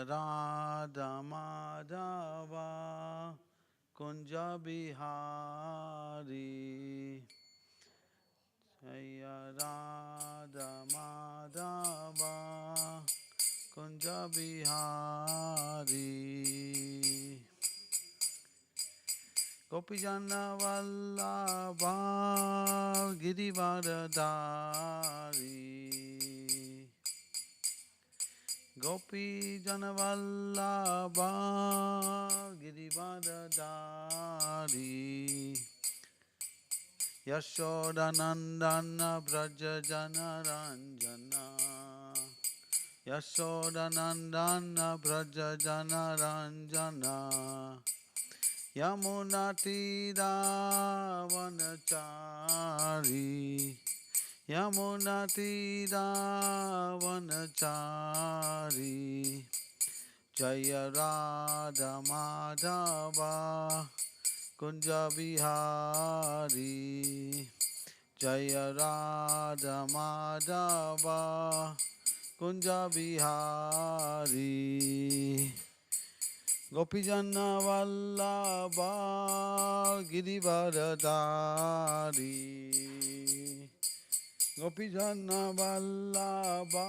Radha Madhava Kunja Bihari Jaya Radha Madhava Kunja Bihari Gopijana Vallabha Girivardhari Gopi Janavallabha Girivardhari Yashodanandana Braja Janaranjana Yashodanandana Braja Janaranjana Yamunatira Vanachari Yamunatira Vanachari Jaya Radha Madhava Kunja Bihari Jaya Radha Madhava Kunja Bihari Gopijana Vallabha Girivardhari Gopijana Vallabha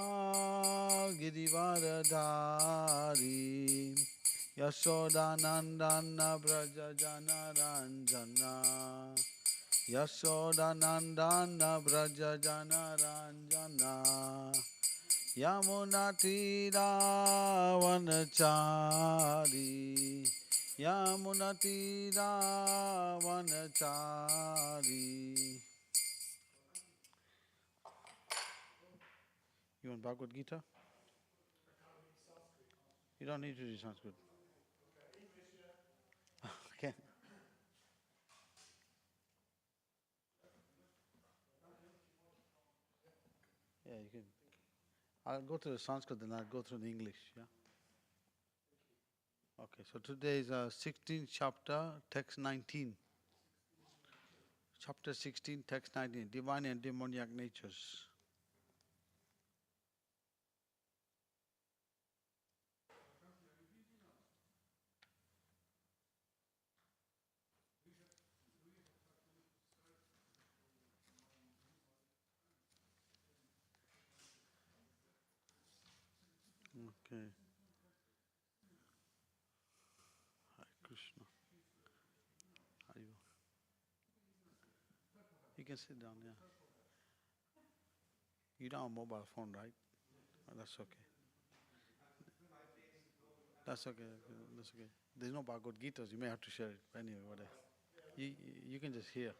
Girivardhari Yashodanandana Braja Janaranjana Yashodanandana Braja Janaranjana Yamunatira Vanachari Yamunatira Vanachari. You want Bhagavad-Gita? You don't need to do Sanskrit. Okay. Yeah, you can. I'll go through the Sanskrit and I'll go through the English, yeah? Okay, so today is 16th chapter, text 19. Chapter 16, text 19, Divine and Demoniac Natures. Okay. Hare Krishna. Hare. You can sit down, yeah. You don't have a mobile phone, right? Oh, that's okay. That's okay. That's okay. There's no Bhagavad Gita, you may have to share it anyway, whatever. You can just hear.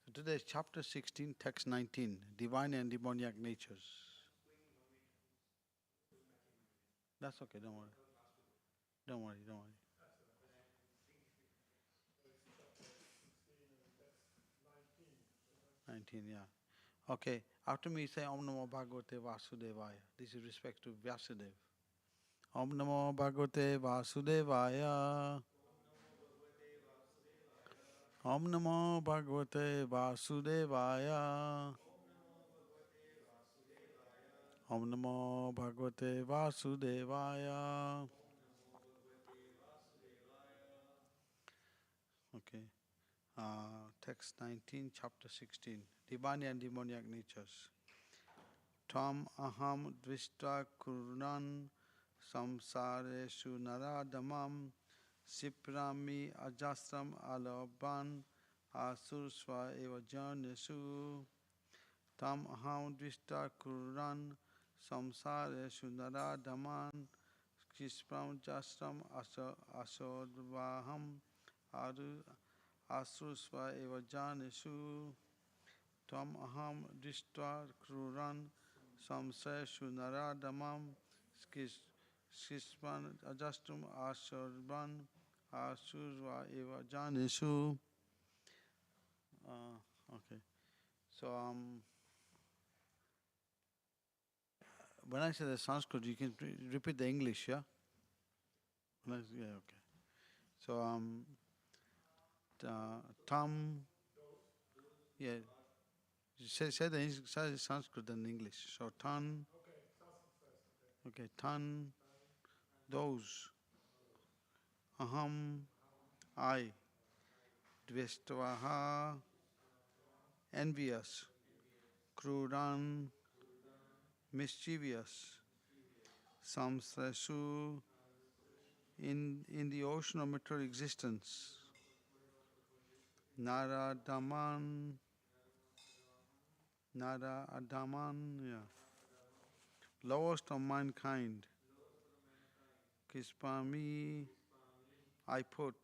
So today is chapter 16, text 19, Divine and Demoniac Natures. That's okay, don't worry. Don't worry, don't worry. 19, yeah. Okay, after me say Om Namo Bhagavate Vasudevaya. This is respect to Vyasadeva. Om Namo Bhagavate Vasudevaya. Om Namo Bhagavate Vasudevaya. Om Namo Bhagavate Vasudevaya. Okay. Text 19, chapter 16. Divine and demoniac natures. Tam aham dvishta kurunan samsareshu naradamam siprami ajastram alaban asursva eva janesu. Tam aham dvishta kurunan samsareshu naradaman kispram jastram asodvaham asurusva eva janesu. Tam aham drishtva kruran samseshu naradamam skispan ajastum asurban asurva eva janesu. Okay. So when I say the Sanskrit, you can repeat the English, yeah? Yeah, okay. So tam, yeah. Say the Sanskrit and English. So tan, okay, tan, those aham, I, dvestavaha, envious, kruran, mischievous, samsrasu, in the ocean of material existence, Nara Adaman, lowest of mankind, Kispami, I put,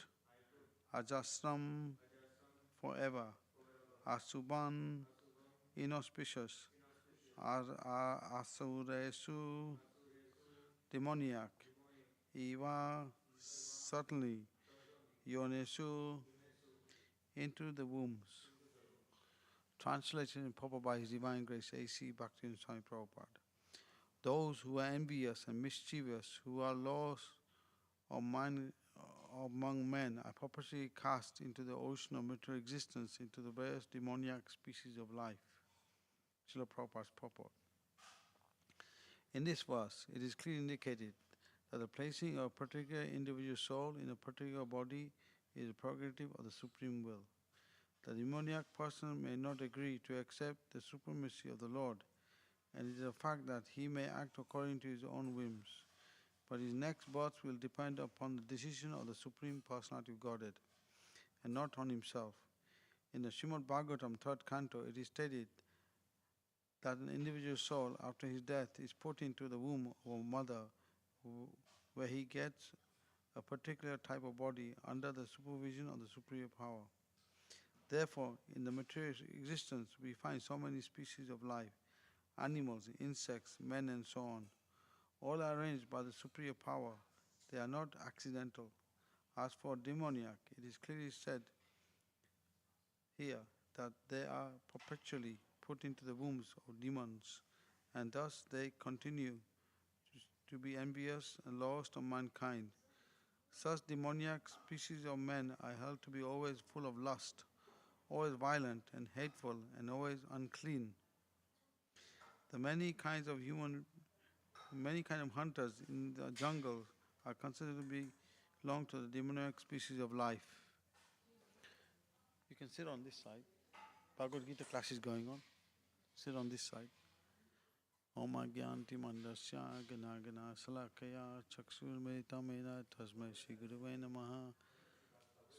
Ajasram, forever, Asuban, inauspicious, Asuresu, demoniac, Eva, certainly, Yonesu, into the wombs. Translation in Papa by His Divine Grace, A.C. Bhaktivedanta Swami Prabhupada. Those who are envious and mischievous, who are lost among men, are purposely cast into the ocean of material existence, into the various demoniac species of life. Srila Prabhupada's purport. In this verse, it is clearly indicated that the placing of a particular individual soul in a particular body is a prerogative of the Supreme Will. The demoniac person may not agree to accept the supremacy of the Lord, and it is a fact that he may act according to his own whims. But his next birth will depend upon the decision of the Supreme Personality of Godhead, and not on himself. In the Srimad-Bhagavatam 3rd canto, it is stated that an individual soul, after his death, is put into the womb of a mother, where he gets a particular type of body under the supervision of the superior power. Therefore, in the material existence, we find so many species of life, animals, insects, men, and so on. All are arranged by the superior power. They are not accidental. As for demoniac, it is clearly said here that they are perpetually put into the wombs of demons, and thus they continue to be envious and lost of mankind. Such demoniac species of men are held to be always full of lust, always violent and hateful, and always unclean. The many kinds of hunters in the jungle are considered to belong to the demoniac species of life. You can sit on this side. Bhagavad-Gita class is going on. Sit on this side. Om Agyanti Mandasya Gana Gana Salakaya Chakshur Meditamena Tasmai Shri Guruve Namaha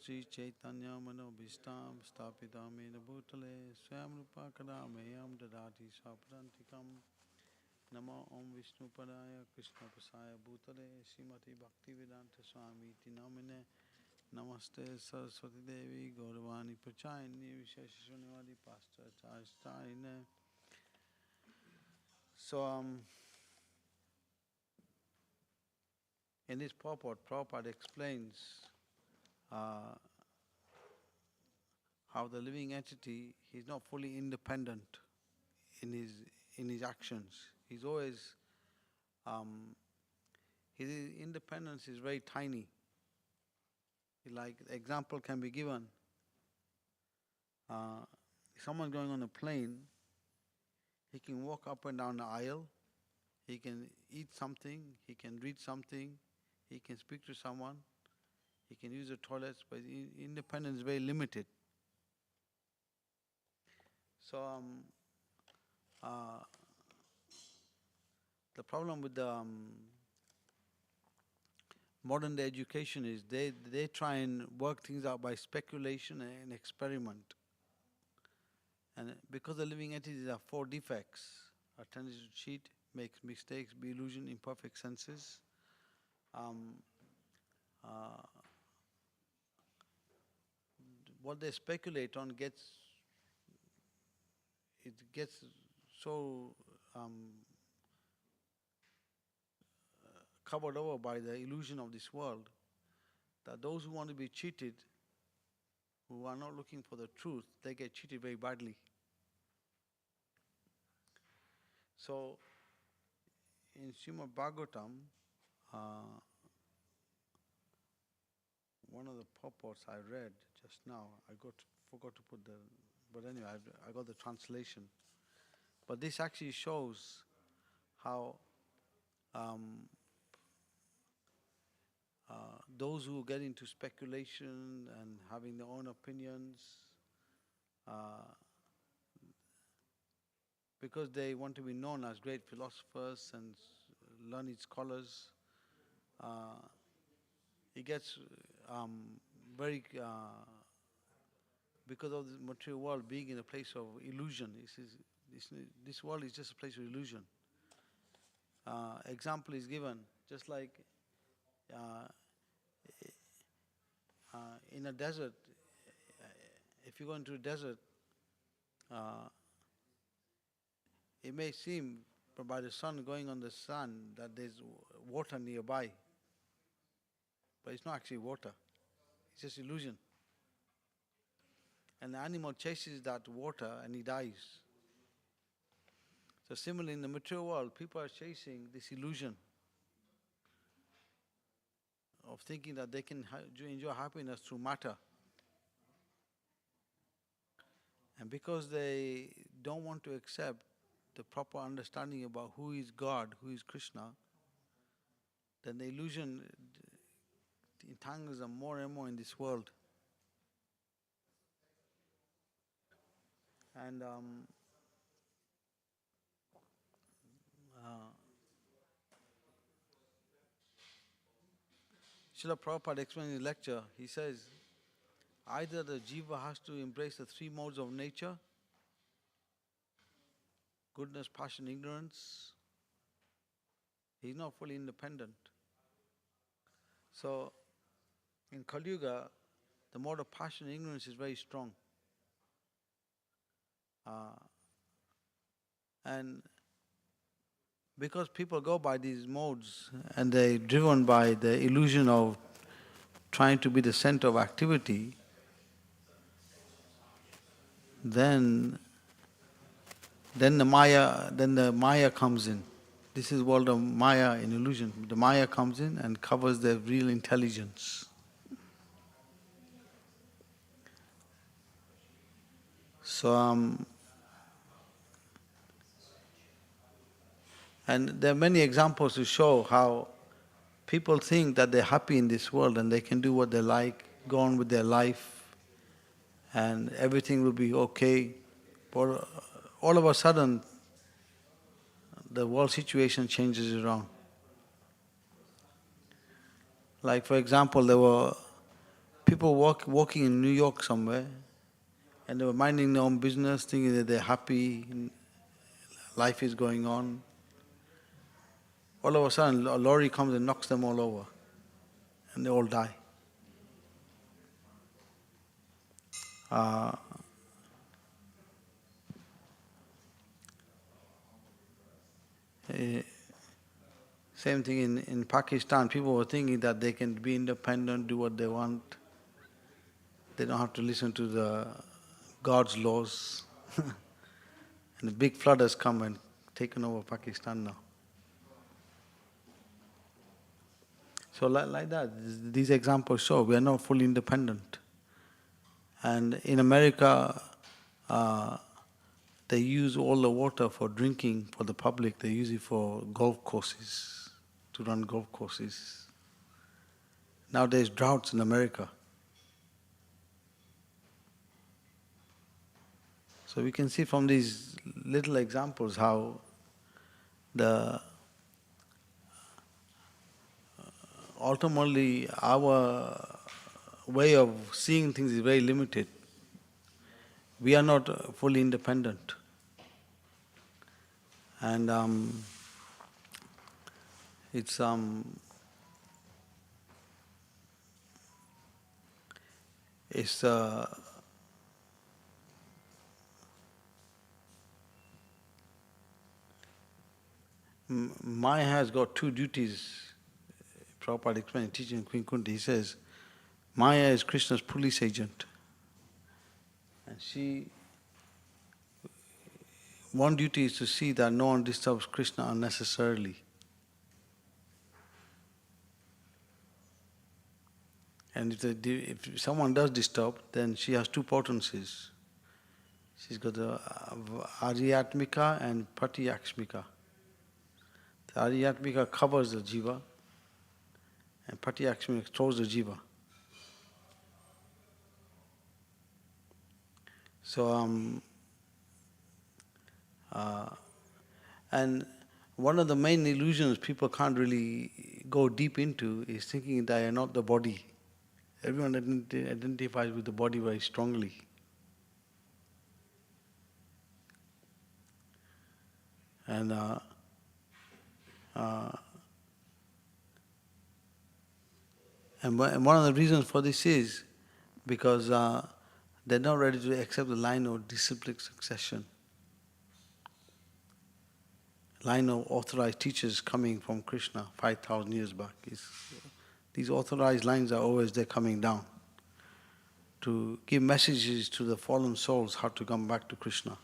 Sri Chaitanya Manobhishtam Sthapitamena Bhutale Swayam Rupa Kadameyam Dadati Swapadantikam Namo Om Vishnu Padaya Krishna Pasaya Bhutale Srimati Bhaktivedanta Swami Namine Namaste Saraswati Devi Gauravani Prachayani Visheshashunivadi Pastor Chastarine. So, in this purport, Prabhupada explains how the living entity, he is not fully independent in his actions. He's always his independence is very tiny. Like example can be given. If someone going on a plane, he can walk up and down the aisle, he can eat something, he can read something, he can speak to someone, he can use the toilets, but his independence is very limited. So the problem with the modern day education is they try and work things out by speculation and experiment. And because the living entities are 4 defects, a tendency to cheat, make mistakes, be illusion, imperfect senses, what they speculate on gets so covered over by the illusion of this world that those who want to be cheated, who are not looking for the truth, they get cheated very badly. So, in Srimad-Bhagavatam, one of the purports I read just now, forgot to put but anyway, I got the translation. But this actually shows how those who get into speculation and having their own opinions, because they want to be known as great philosophers and learned scholars, it gets very, because of the material world being in a place of illusion. This world is just a place of illusion. Example is given, just like in a desert, if you go into a desert, it may seem by the sun going on the sun that there's water nearby, but it's not actually water. It's just illusion. And the animal chases that water and he dies. So similarly, in the material world, people are chasing this illusion of thinking that they can enjoy happiness through matter. And because they don't want to accept the proper understanding about who is God, who is Krishna, then the illusion entangles them more and more in this world. And Srila Prabhupada explains in his lecture, he says, either the jiva has to embrace the three modes of nature, goodness, passion, ignorance. He's not fully independent. So, in Kali Yuga, the mode of passion and ignorance is very strong. And because people go by these modes and they're driven by the illusion of trying to be the center of activity, then the Maya comes in. This is world of Maya in illusion. The Maya comes in and covers the real intelligence. So, and there are many examples to show how people think that they're happy in this world and they can do what they like, go on with their life, and everything will be okay. But all of a sudden, the world situation changes around. Like for example, there were people walking in New York somewhere, and they were minding their own business, thinking that they're happy, life is going on. All of a sudden, a lorry comes and knocks them all over, and they all die. Same thing in Pakistan, people were thinking that they can be independent, do what they want. They don't have to listen to the God's laws. And a big flood has come and taken over Pakistan now. So like that, these examples show we are not fully independent. And in America, they use all the water for drinking for the public. They use it for golf courses, to run golf courses. Now there's droughts in America. So we can see from these little examples how ultimately our way of seeing things is very limited. We are not fully independent. And it's Maya has got two duties. Prabhupada explained in teaching Queen Kunti, he says, Maya is Krishna's police agent. And one duty is to see that no one disturbs Krishna unnecessarily. And if someone does disturb, then she has two potencies. She's got the Aryatmika and Pratyakshmika. The Aryatmika covers the jiva, And Pratyaksh means throws the jiva. So, and one of the main illusions people can't really go deep into is thinking that I am not the body. Everyone identifies with the body very strongly. And one of the reasons for this is because they're not ready to accept the line of disciplic succession. Line of authorized teachers coming from Krishna 5,000 years back. These authorized lines are always there coming down to give messages to the fallen souls how to come back to Krishna.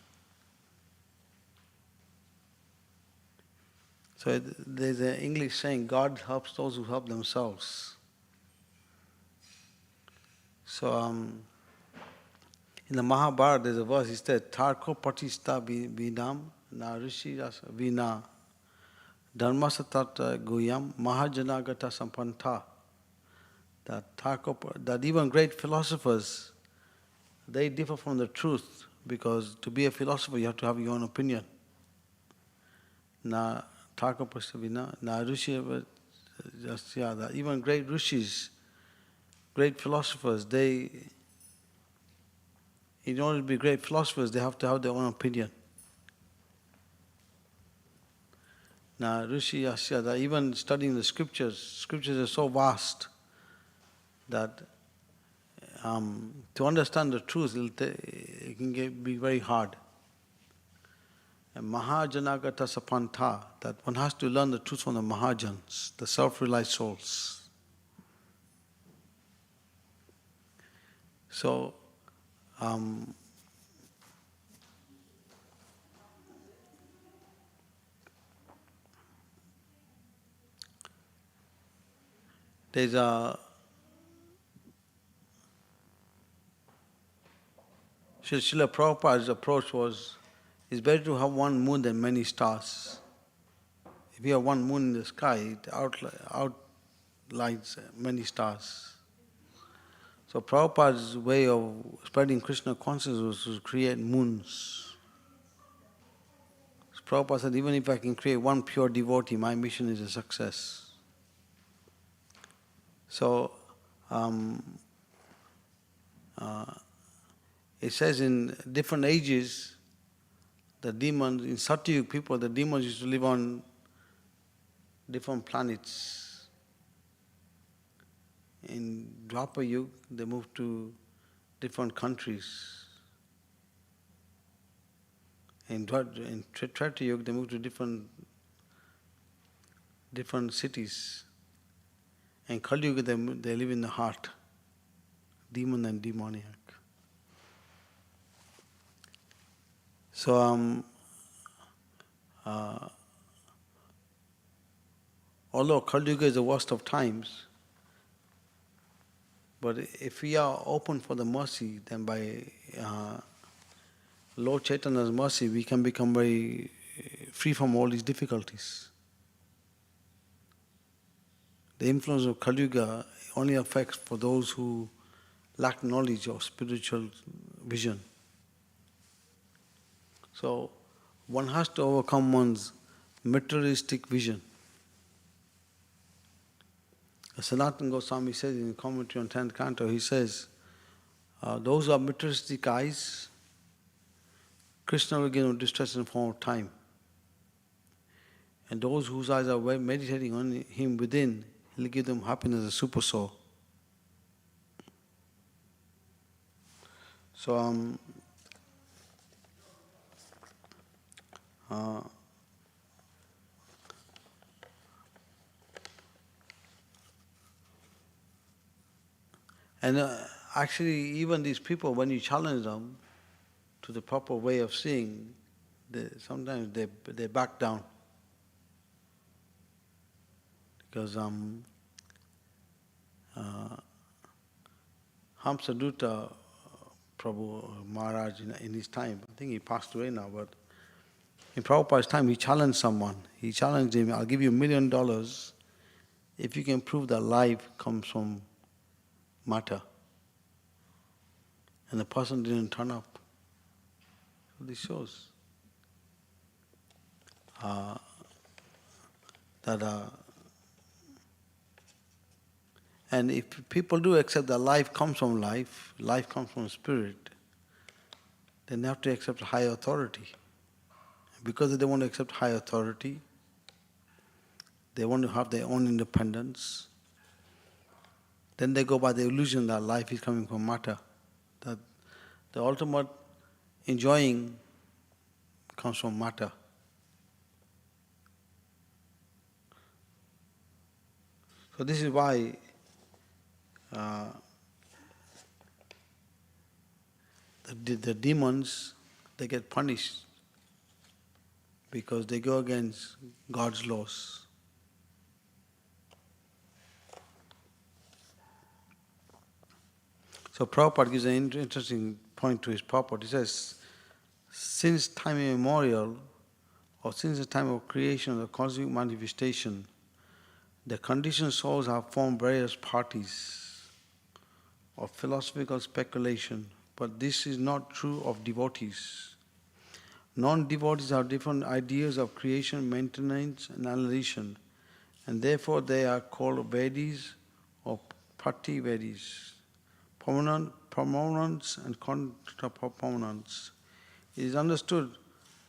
So there's an English saying, God helps those who help themselves. So in the Mahabharata there's a verse, it says, Tarko patista vinam na rishi vina dharmasatata guyam mahajanagata sampanta. That even great philosophers, they differ from the truth, because to be a philosopher you have to have your own opinion. Na Tarko patista vina na rishi even great rishis, great philosophers, in order to be great philosophers, they have to have their own opinion. Now, Rishi Asya, that even studying the scriptures are so vast that to understand the truth, it can be very hard. And Mahajanagata Sapanta, that one has to learn the truth from the Mahajans, the self-realized souls. So, there's a Srila Prabhupada's approach was, it's better to have one moon than many stars. If you have one moon in the sky, it outlines many stars. So Prabhupada's way of spreading Krishna consciousness was to create moons. So Prabhupada said, even if I can create one pure devotee, my mission is a success. So, it says in different ages, the demons, in Satyug people, the demons used to live on different planets. In Dwapar Yuga, they moved to different countries. In Treta Yuga, they moved to different cities. In Kali Yuga, they live in the heart, demon and demoniac. So, although Kali Yuga is the worst of times, but if we are open for the mercy, then by Lord Chaitanya's mercy, we can become very free from all these difficulties. The influence of Kali Yuga only affects for those who lack knowledge or spiritual vision. So, one has to overcome one's materialistic vision. Sanatana Goswami says in the commentary on 10th canto, he says, those who have materialistic eyes, Krishna will give them distress in the form of time. And those whose eyes are meditating on Him within, He'll give them happiness as a super soul. So, and actually, even these people, when you challenge them to the proper way of seeing, sometimes they back down. Because Hamsadutta Prabhu Maharaj in his time, I think he passed away now, but in Prabhupada's time he challenged someone. He challenged him, I'll give you $1 million if you can prove that life comes from matter, and the person didn't turn up, so this shows that and if people do accept that life comes from life comes from spirit, then they have to accept high authority. Because they want to accept high authority, they want to have their own independence, then they go by the illusion that life is coming from matter, that the ultimate enjoying comes from matter. So this is why the demons, they get punished because they go against God's laws. So Prabhupada gives an interesting point to his purport. He says, since time immemorial, or since the time of creation of the cosmic manifestation, the conditioned souls have formed various parties of philosophical speculation, but this is not true of devotees. Non-devotees have different ideas of creation, maintenance and annihilation, and therefore they are called Vedis or Pati-Vedis, proponents and contra-proponents. It is understood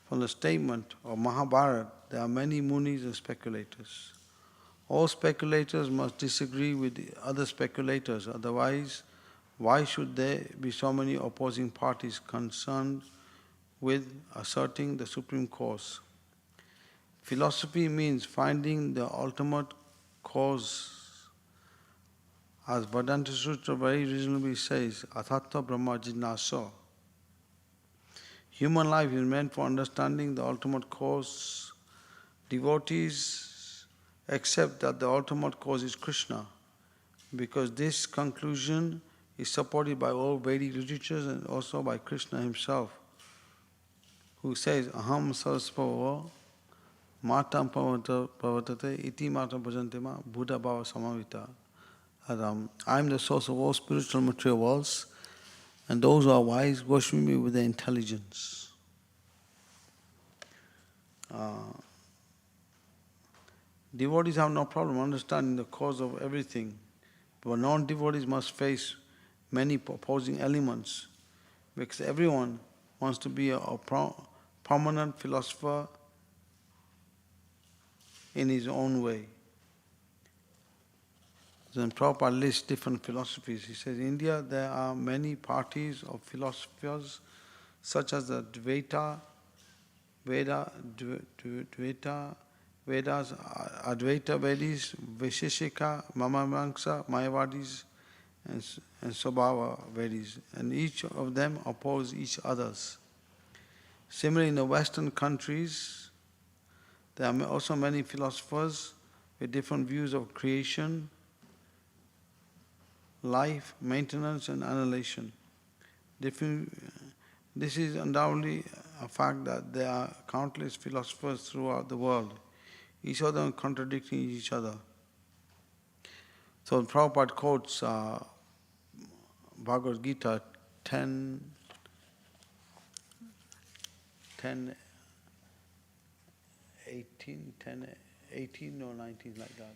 from the statement of Mahabharata, there are many munis and speculators. All speculators must disagree with the other speculators, otherwise why should there be so many opposing parties concerned with asserting the supreme cause? Philosophy means finding the ultimate cause. As Vedanta Sutra very reasonably says, Athatta Brahma Jinnaso. Human life is meant for understanding the ultimate cause. Devotees accept that the ultimate cause is Krishna, because this conclusion is supported by all Vedic literatures and also by Krishna himself, who says, Aham sarasvava matam pavatate iti matam bhajantema buddha bhava samavita. I am the source of all spiritual material worlds, and those who are wise worship me with their intelligence. Devotees have no problem understanding the cause of everything, but non-devotees must face many opposing elements, because everyone wants to be a permanent philosopher in his own way. Then Prabhupada lists different philosophies. He says, in India there are many parties of philosophers, such as the Dvaita, Vedas, Advaita Vedis, Vaisheshika, Mamamangsa, Mayavadis, and Swabhava Vedis, and each of them oppose each others. Similarly, in the Western countries, there are also many philosophers with different views of creation, life, maintenance and annihilation. This is undoubtedly a fact that there are countless philosophers throughout the world, each of them contradicting each other. So Prabhupada quotes Bhagavad-Gita 10, 18 or 19 like that.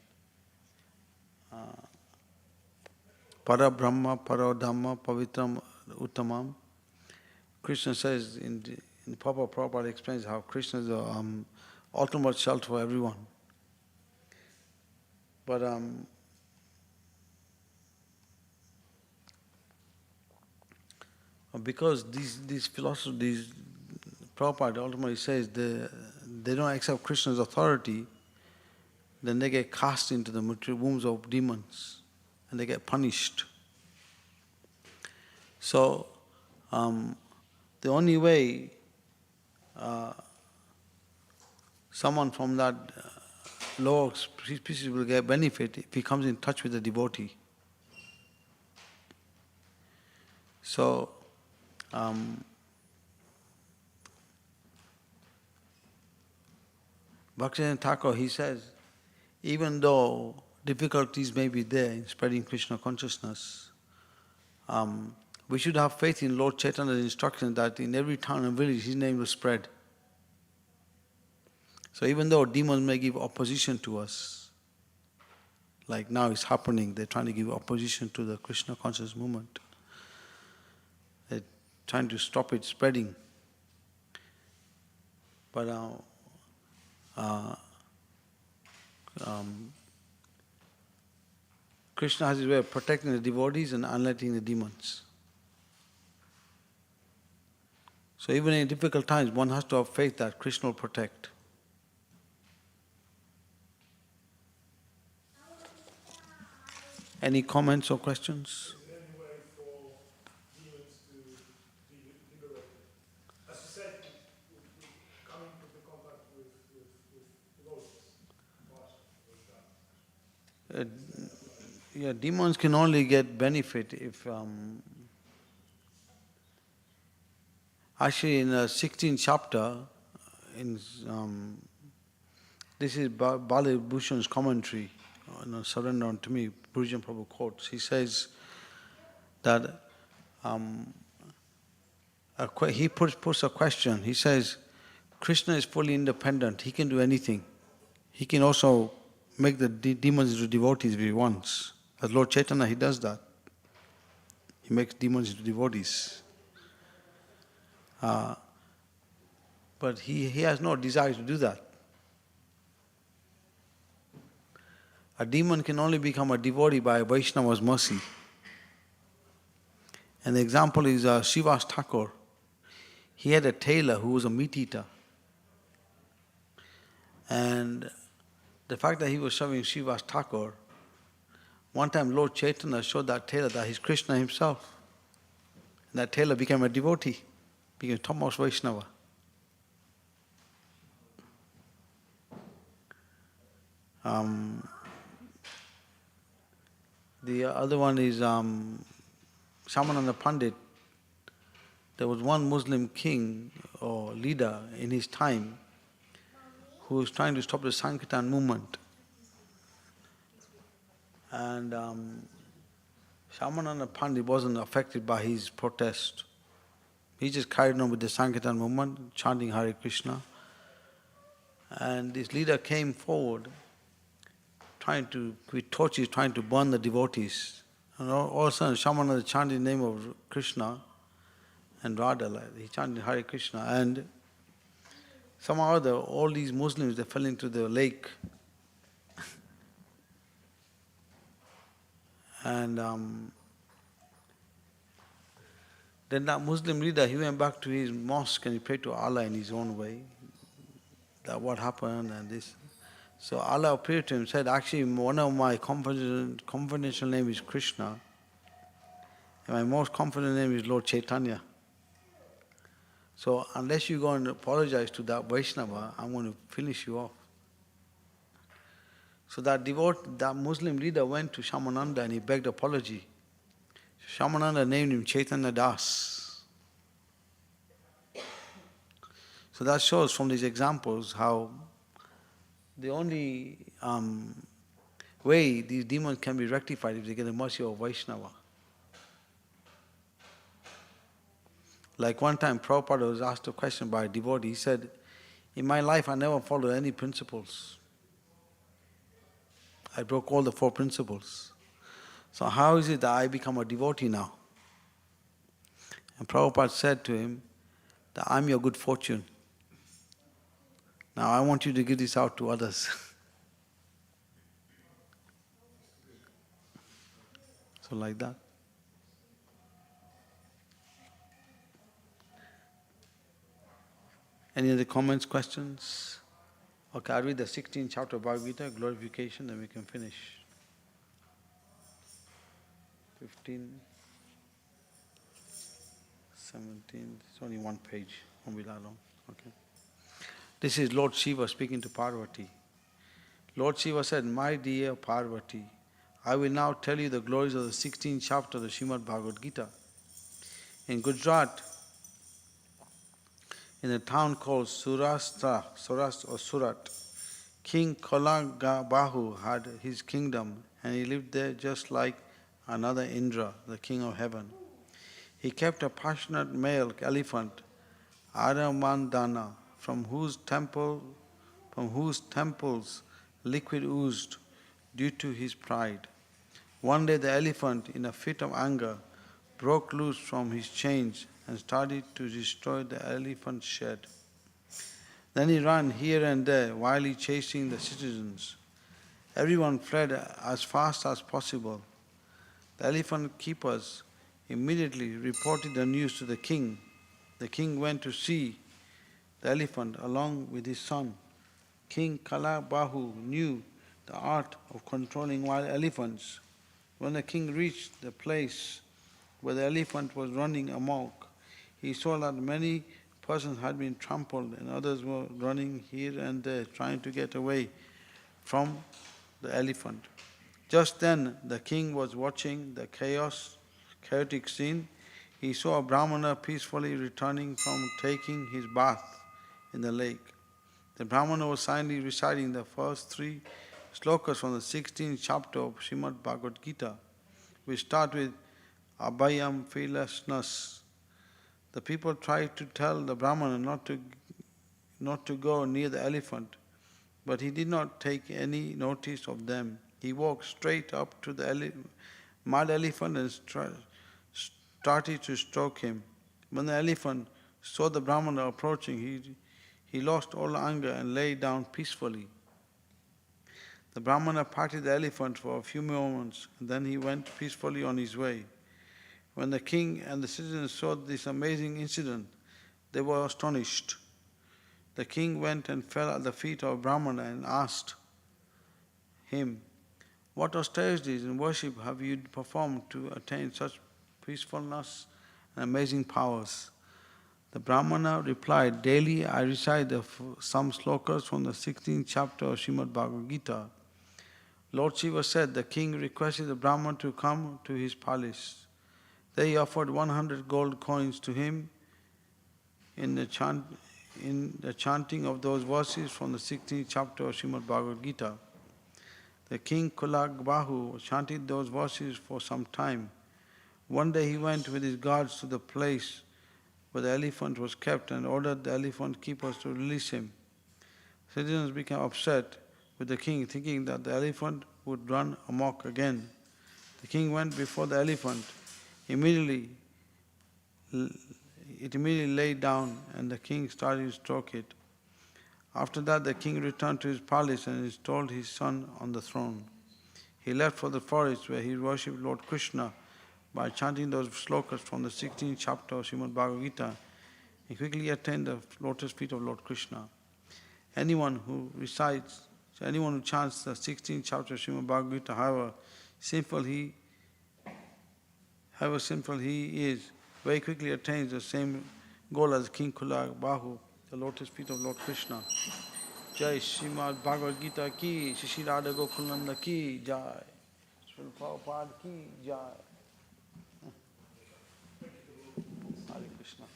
Para Brahma, Para Dhamma, Pavitram Uttamam. Krishna says, in Prabhupada explains how Krishna is the ultimate shelter for everyone. But because these philosophers, Prabhupada ultimately says they don't accept Krishna's authority, then they get cast into the material wombs of demons and they get punished. So the only way someone from that lower species will get benefit if he comes in touch with the devotee. So Bhaktivedanta Thakur, he says, even though difficulties may be there in spreading Krishna consciousness, we should have faith in Lord Chaitanya's instruction that in every town and village his name will spread. So even though demons may give opposition to us, like now it's happening, they're trying to give opposition to the Krishna conscious movement. They're trying to stop it spreading. But Krishna has his way of protecting the devotees and unletting the demons. So even in difficult times, one has to have faith that Krishna will protect. Any comments or questions? Is there any way for demons to be liberated? As you said, coming into contact with devotees. Yeah, demons can only get benefit if actually in the 16th chapter, this is Bali Bhushan's commentary, Surrender Unto Me, Bhujan Prabhu quotes. He says that he puts a question. He says, Krishna is fully independent. He can do anything. He can also make the demons into devotees if he wants. As Lord Chaitanya, he does that. He makes demons into devotees. But he has no desire to do that. A demon can only become a devotee by a Vaishnava's mercy. And the example is Shiva's Thakur. He had a tailor who was a meat eater. And the fact that he was serving Shiva's Thakur, one time Lord Chaitanya showed that tailor that he's Krishna himself. And that tailor became a devotee, became topmost Vaishnava. The other one is Shamananda Pandit. There was one Muslim king or leader in his time who was trying to stop the Sankirtan movement. And Shamananda Pandit wasn't affected by his protest. He just carried on with the Sankirtan movement, chanting Hare Krishna. And this leader came forward with torches, trying to burn the devotees. And all of a sudden, Shamananda chanted the name of Krishna and Radha. He chanted Hare Krishna. And somehow or other, all these Muslims, they fell into the lake. And then that Muslim leader, he went back to his mosque and he prayed to Allah in his own way. That what happened and this. So Allah appeared to him and said, actually one of my confidential name is Krishna. And my most confident name is Lord Chaitanya. So unless you go and apologize to that Vaishnava, I'm going to finish you off. So that Muslim leader went to Shamananda and he begged apology. Shamananda named him Chaitanya Das. So that shows from these examples how the only way these demons can be rectified is if they get the mercy of Vaishnava. Like one time Prabhupada was asked a question by a devotee. He said, in my life I never followed any principles. I broke all the 4 principles. So how is it that I become a devotee now? And Prabhupada said to him that I'm your good fortune. Now I want you to give this out to others. So like that. Any other comments, questions? Okay, I'll read the 16th chapter of Bhagavad-Gita, glorification, then we can finish. 15, 17, it's only one page, won't be that long. Okay. This is Lord Shiva speaking to Parvati. Lord Shiva said, my dear Parvati, I will now tell you the glories of the 16th chapter of the Srimad-Bhagavad-Gita. In Gujarat, in a town called Surat, King Bahu had his kingdom, and he lived there just like another Indra, the king of heaven. He kept a passionate male elephant, Aramandana, from whose temples liquid oozed due to his pride. One day the elephant, in a fit of anger, broke loose from his chains and started to destroy the elephant shed. Then he ran here and there, wildly chasing the citizens. Everyone fled as fast as possible. The elephant keepers immediately reported the news to the king. The king went to see the elephant along with his son. King Kalabahu knew the art of controlling wild elephants. When the king reached the place where the elephant was running amok, he saw that many persons had been trampled and others were running here and there trying to get away from the elephant. Just then the king was watching the chaotic scene. He saw a Brahmana peacefully returning from taking his bath in the lake. The Brahmana was silently reciting the first 3 slokas from the 16th chapter of Srimad-Bhagavad-Gita, which start with Abhayam, fearlessness. The people tried to tell the Brahmana not to go near the elephant, but he did not take any notice of them. He walked straight up to the mad elephant and started to stroke him. When the elephant saw the Brahmana approaching, he lost all anger and lay down peacefully. The Brahmana patted the elephant for a few moments, and then he went peacefully on his way. When the king and the citizens saw this amazing incident, they were astonished. The king went and fell at the feet of Brahmana and asked him, "What austerities and worship have you performed to attain such peacefulness and amazing powers?" The Brahmana replied, "Daily I recite some slokas from the 16th chapter of Srimad-Bhagavad-Gita." Lord Shiva said the king requested the Brahmana to come to his palace. There he offered 100 gold coins to him in the chanting of those verses from the 16th chapter of Srimad-Bhagavad-Gita. The king Kulagbahu chanted those verses for some time. One day he went with his guards to the place where the elephant was kept and ordered the elephant keepers to release him. Citizens became upset with the king, thinking that the elephant would run amok again. The king went before the elephant. It immediately lay down and the king started to stroke it. After that, the king returned to his palace and installed his son on the throne. He left for the forest where he worshipped Lord Krishna by chanting those slokas from the 16th chapter of Srimad-Bhagavad-Gita. He quickly attained the lotus feet of Lord Krishna. Anyone who chants the 16th chapter of Srimad-Bhagavad-Gita, however sinful he is, very quickly attains the same goal as King Kulagbahu, the lotus feet of Lord Krishna. Jai Srimad-Bhagavad-Gita ki, Shri Radha Gokulnanda ki, Jai. Sri Prabhupada ki, Jai. Hare Krishna.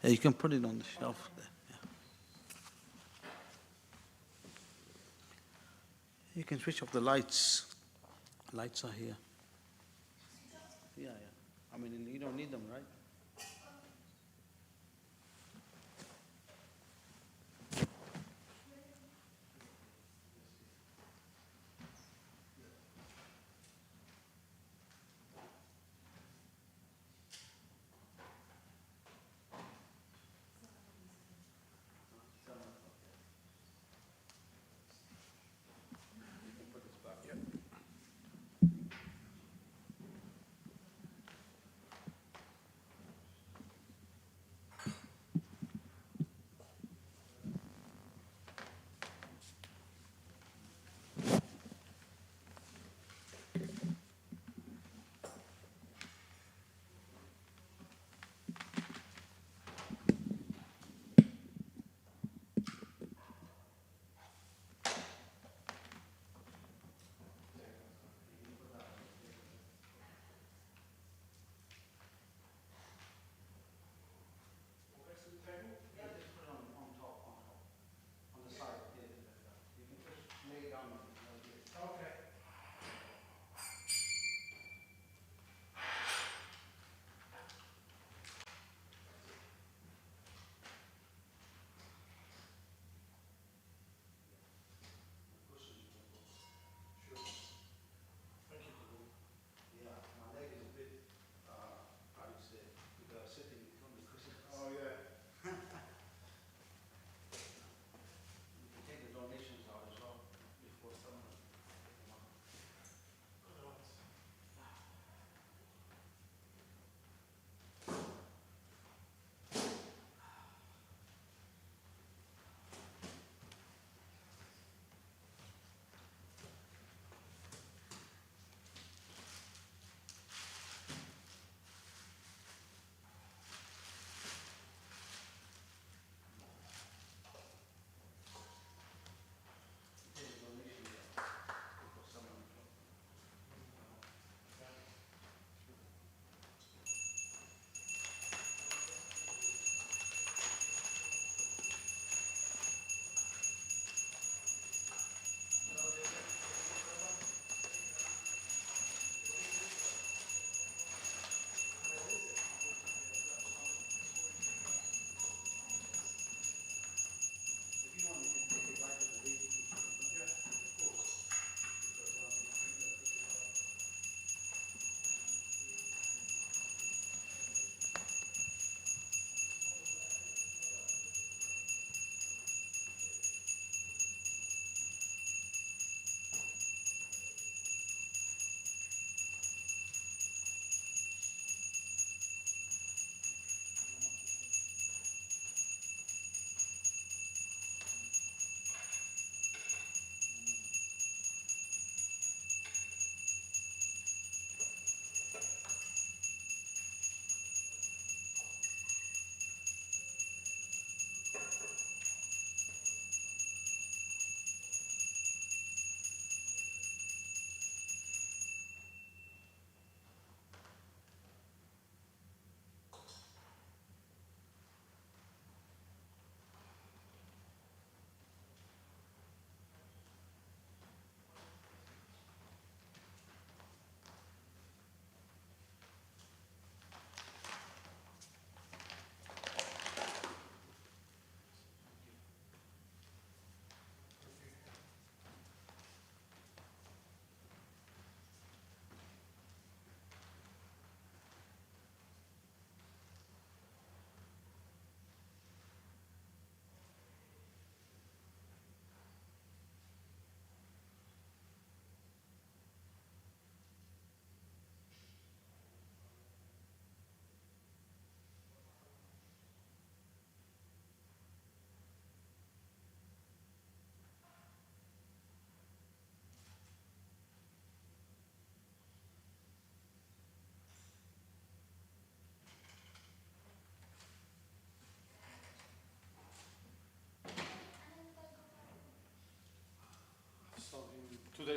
Yeah, you can put it on the shelf there. Yeah. You can switch off the lights. Lights are here. Yeah. I mean, you don't need them, right?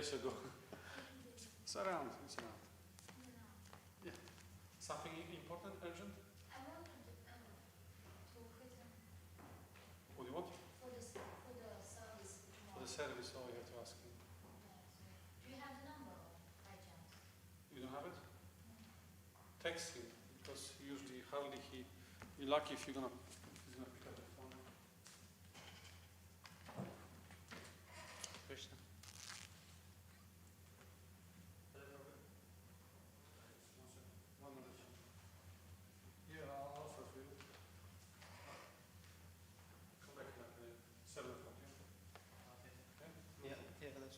days ago. It's around, it's around. Yeah. Something important, urgent? I wanted to written What do you want? for the service For the tomorrow. service, oh, you have to ask him. Do you have the number by chance? You don't have it? Text him, because usually hardly you're lucky if he's gonna pick up the phone. Krishna. One minute. Yeah, I'll offer for you. Come back like 7 o'clock, yeah? Okay? Yeah, that's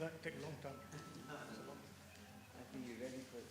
that take a long time. I think you're ready for it.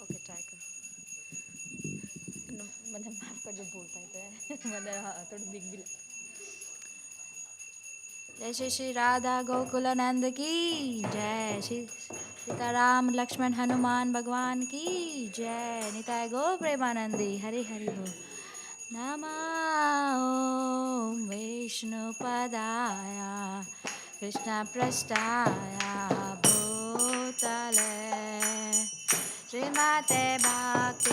Okay try करो मैंने माफ कर जो बोलता है मैंने थोड़ी big bill जय श्री श्री राधा गोकुलानंद की जय श्री सीताराम लक्ष्मण हनुमान भगवान की जय निताय गो प्रेमानंदी हरि हरि बोल नमो विष्णुपदाय कृष्णपृष्ठाय भूतले श्रीमते भक्तिवेदांता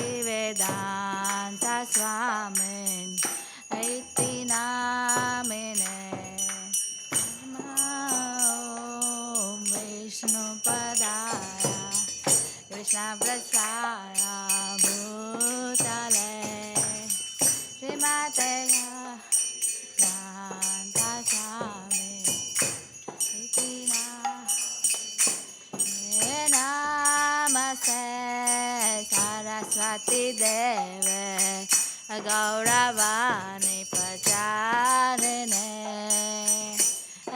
स्वामिन् इति नामिने विष्णुपदाय कृष्णप्रसाय भूतले श्रीमते भक्तिवेदांता स्वामिन् इति नमस्ते सरस्वती देवे गौरवाणी प्रचारिणे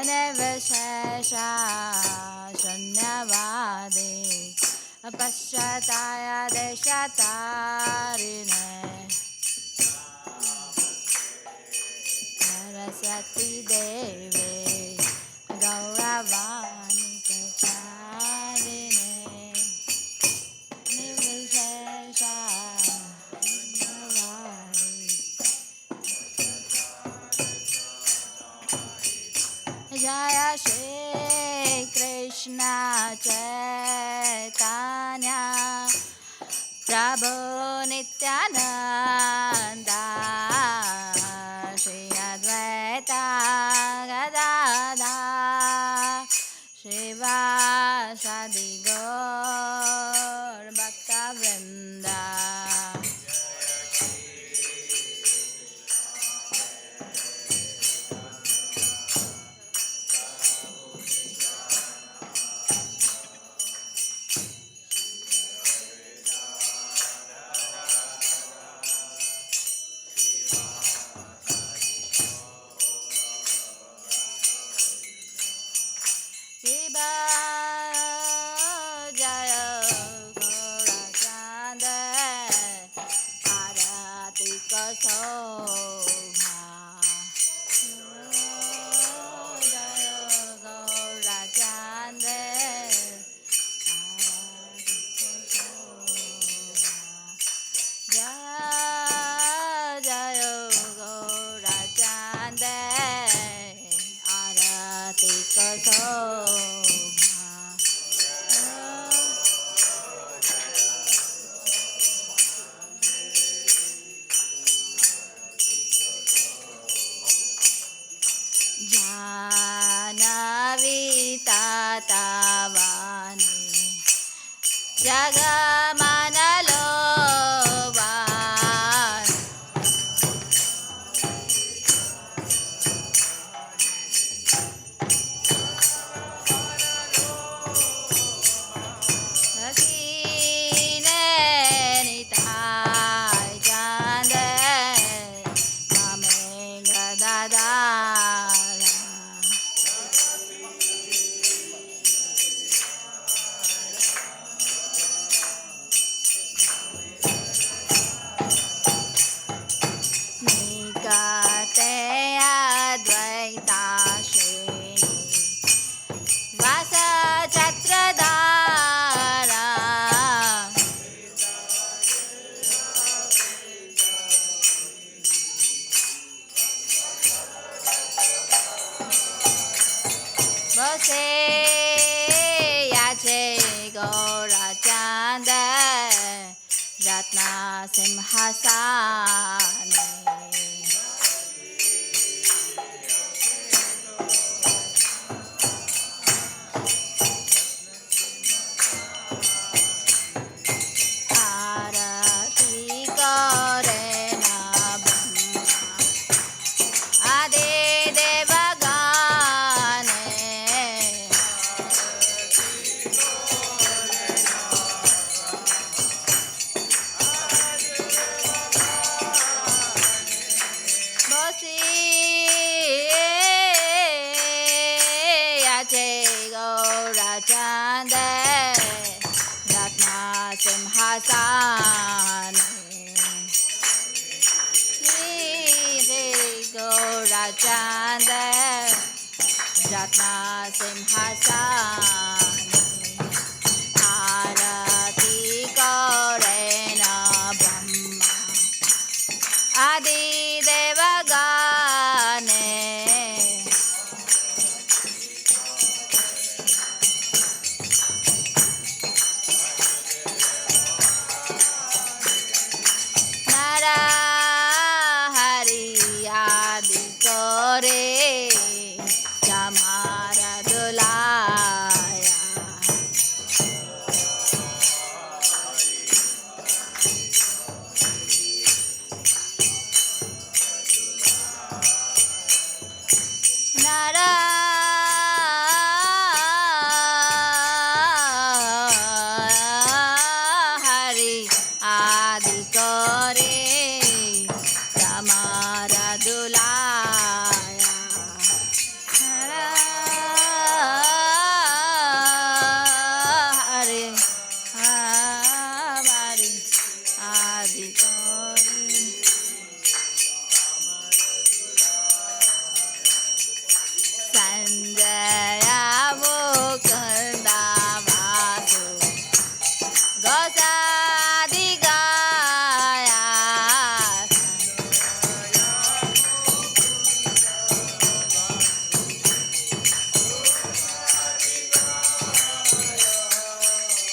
निर्विशेषा शून्यवादी पश्चाताय देशतारिणे सरस्वती देवे गौरवाणी प्रचारिणे निर्विशेषा जय श्री कृष्ण चैतन्य प्रभु नित्यानंद श्री अद्वैत गदाधर श्रीवासादि गौर भक्तवृंद simhasane Arati kare na Brahma Adi Devagane Bosi Yache Gaura Chande Ratna Simhasane Yache Gaura Chande Ratna Simhasane Arati kare na Brahma Adi Devagane Nara Hari Adi Kore Chamara Dulaya Nara Hari Adi Kore Chamara Dulaya Nara Hari Adi Kore Sanjaya Mukunda Vasu Gosadi Gaya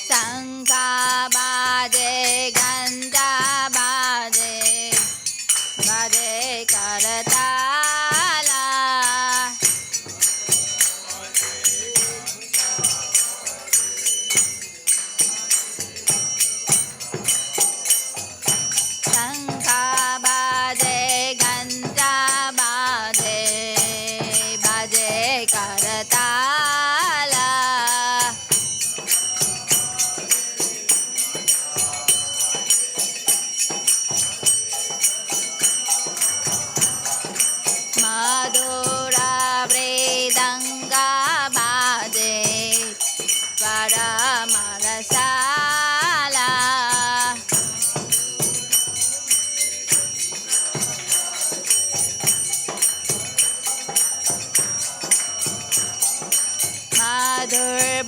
Sankha Baje Ganda Baje Baje Karatala Sankha Baje Ganda Baje Baje Karatala Madhura Vredanga Baje Paramarasala Madhur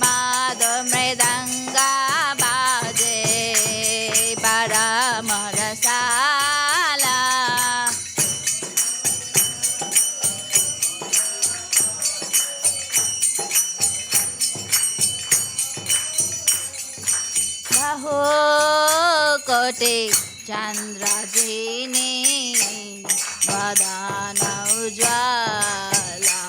Mridanga Baje Paramarasala Bahu Koti Chandra Jini Vadana Ujjwala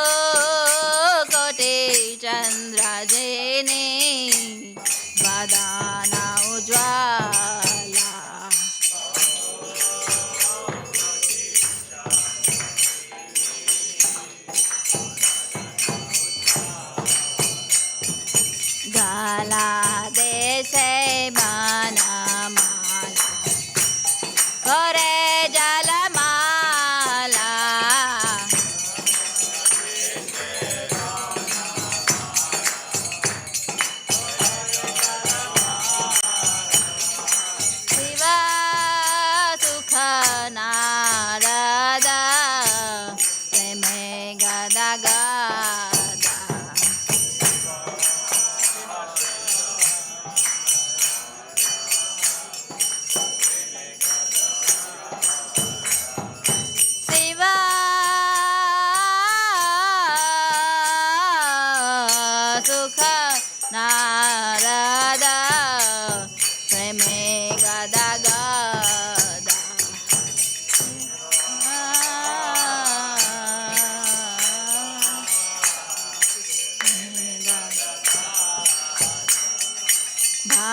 Bahu Koti Chandra Jini Vadana Ujjwala Gala Dese Banamala Kore Jalamala Shiva Sukha Narada Preme Gada Gada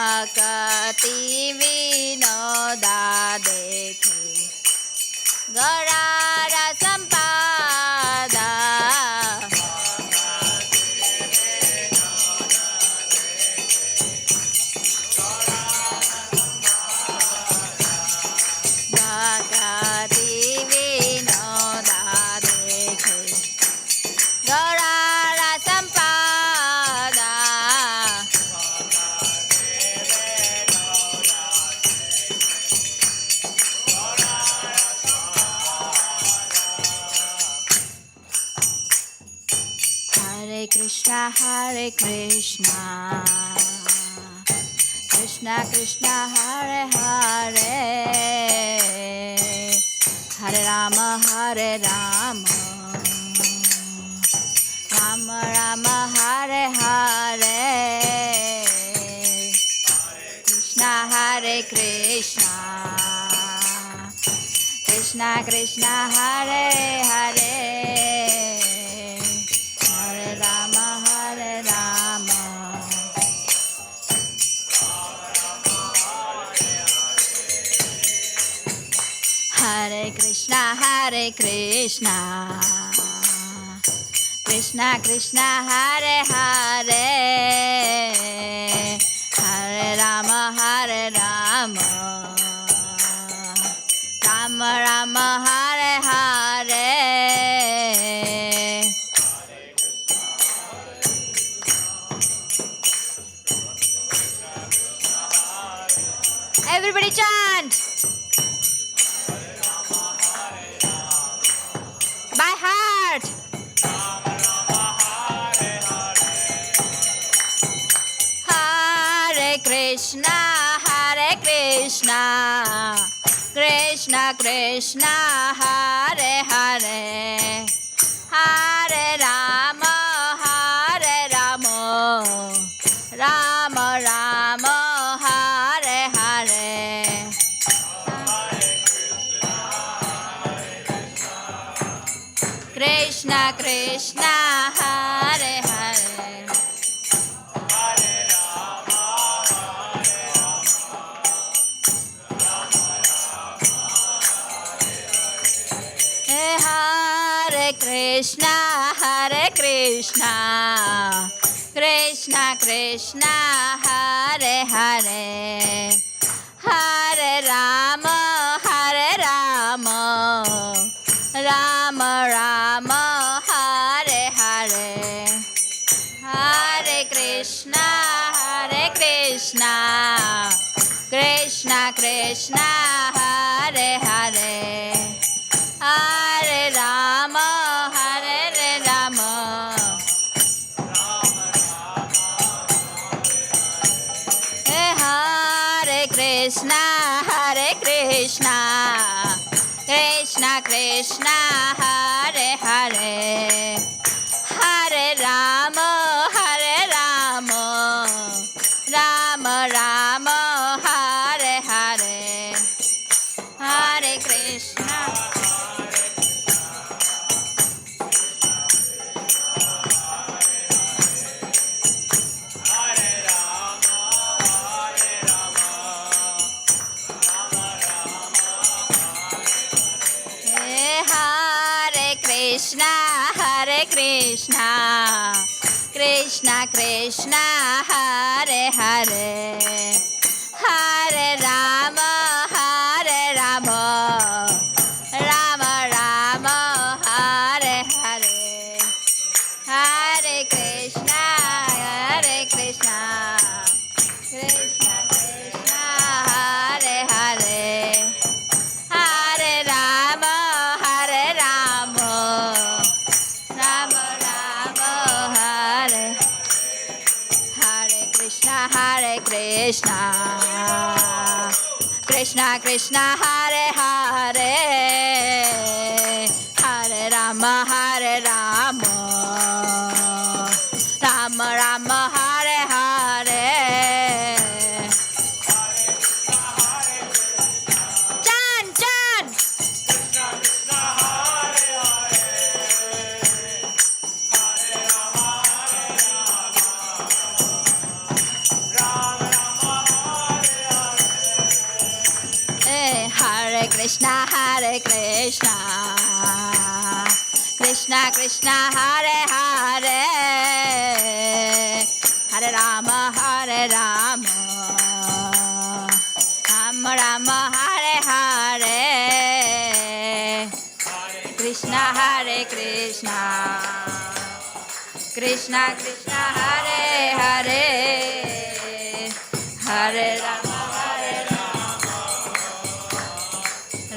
भक्ति विनोदा देखे गौरार संपादा भक्ति विनोदा देखे Gaurar संपादा Hare Krishna, Krishna Krishna, Hare Hare, Hare Rama, Rama Rama, Hare Hare, Krishna, Krishna Krishna, Hare Hare, Hare Rama, Hare Krishna, Krishna Krishna, Hare Hare, Hare Rama, Rama Rama, Hare Hare. Everybody chant by heart. Hare Krishna, Krishna Krishna, Hare Hare, Hare Rama, Rama Rama, Hare Hare. Krishna Krishna, Hare Hare, Hare Krishna, Krishna Krishna, Hare Hare, Hare Rama, Rama Rama, Hare Hare, Hare Krishna, Krishna Krishna, Hare Hare, Hare Rama, Hare Krishna, Krishna Krishna, Hare Hare, Hare Rama, Rama Rama, Hare Hare, Hare Krishna. Krishna Krishna, Hare Hare, Hare Rama, Rama Rama, Hare Hare, Hare Krishna, Krishna Krishna, Hare Hare, Hare Rama, Rama Rama, Hare Krishna, Krishna Krishna, Hare Hare, Hare Rama, Rama Rama, Hare Hare. Chant, chant. Krishna, Hare Krishna, Krishna Krishna, Hare Hare, Hare Rama, Hare Rama, Rama Rama, Hare Hare, Krishna, Hare Krishna, Krishna Krishna, Hare Hare, Hare Rama, Hare Rama,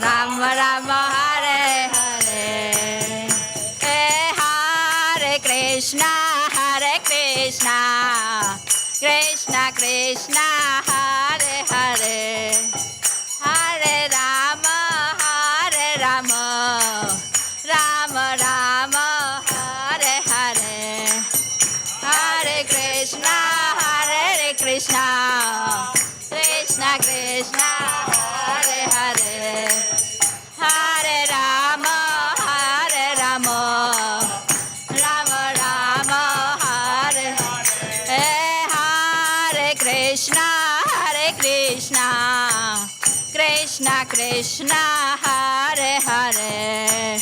Rama Rama, Hare Hare, Hare Krishna, Hare Krishna, Krishna Krishna, Hare Hare, Hare Rama, Hare Rama, Rama Rama, Hare Hare, Hare Krishna, Hare Krishna, Krishna Krishna, Hare Hare, Hare Rama, Hare Rama, Rama Rama, Hare Hare, Hare Krishna, Hare Krishna, Krishna Krishna, Hare Hare,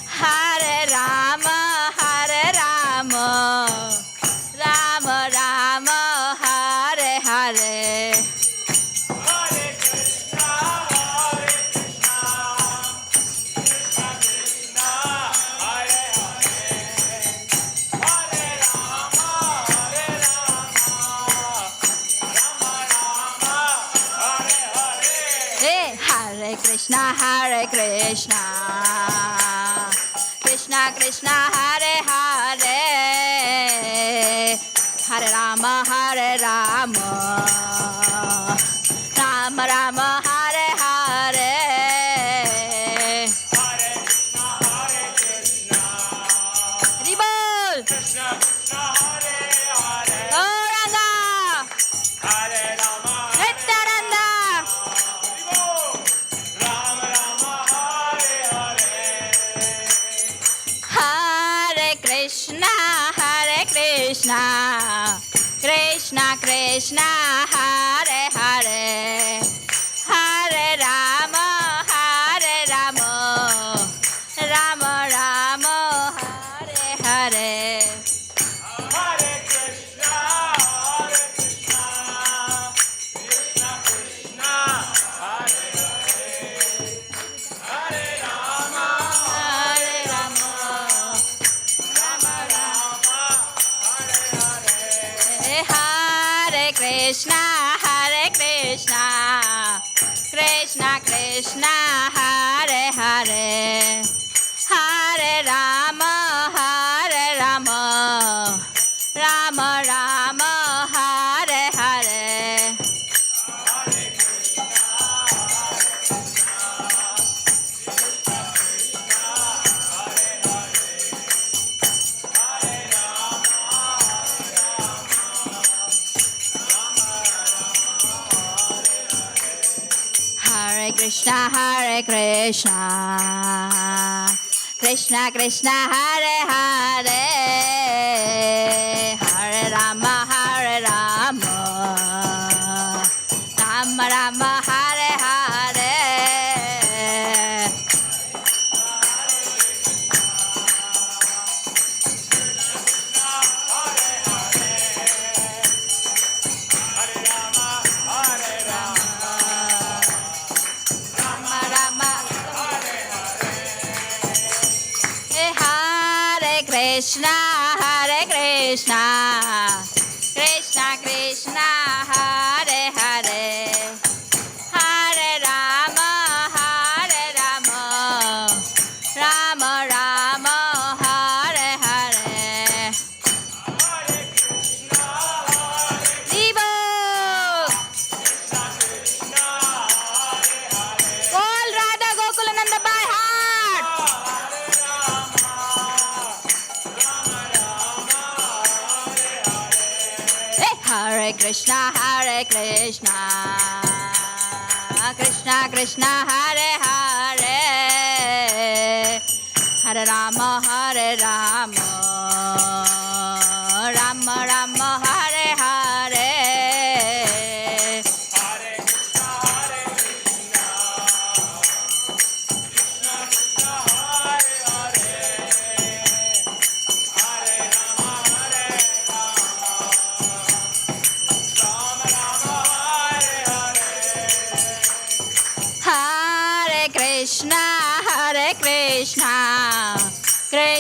Hare Rama, Hare Rama, Rama Rama, Hare Hare. Hare Krishna, Hare Krishna, Krishna Krishna, Hare Hare, Hare Rama, Hare Rama, Rama Rama, Hare Hare, Hari Bol, Gauranga, Nityananda, Hare Krishna, Hare Krishna, Krishna Krishna, Hare Hare, Hare Rama, Hare Rama, Rama Rama, Hare Hare. Hare Rama, Rama Rama, Hare Krishna, Hare Krishna, Krishna Krishna, Hare Hare, Hare Rama, Hare Rama, Rama Rama, Hare Hare. Hare Krishna, Hare Krishna, Krishna Krishna, Hare Hare, Hare Rama, Hare Rama, Rama Rama, Hare Hare. Rama Rama, Hare Krishna, Hare Krishna, Krishna Krishna, Hare Hare, Hare Rama, Hare Rama, Rama Rama, Hare Hare. Divo! All Radha Gokulananda by heart! Hey, Hare Krishna, Hare Krishna, Krishna Krishna, Hare Hare, Hare Rama, Hare Rama, Rama Rama, Hare Hare.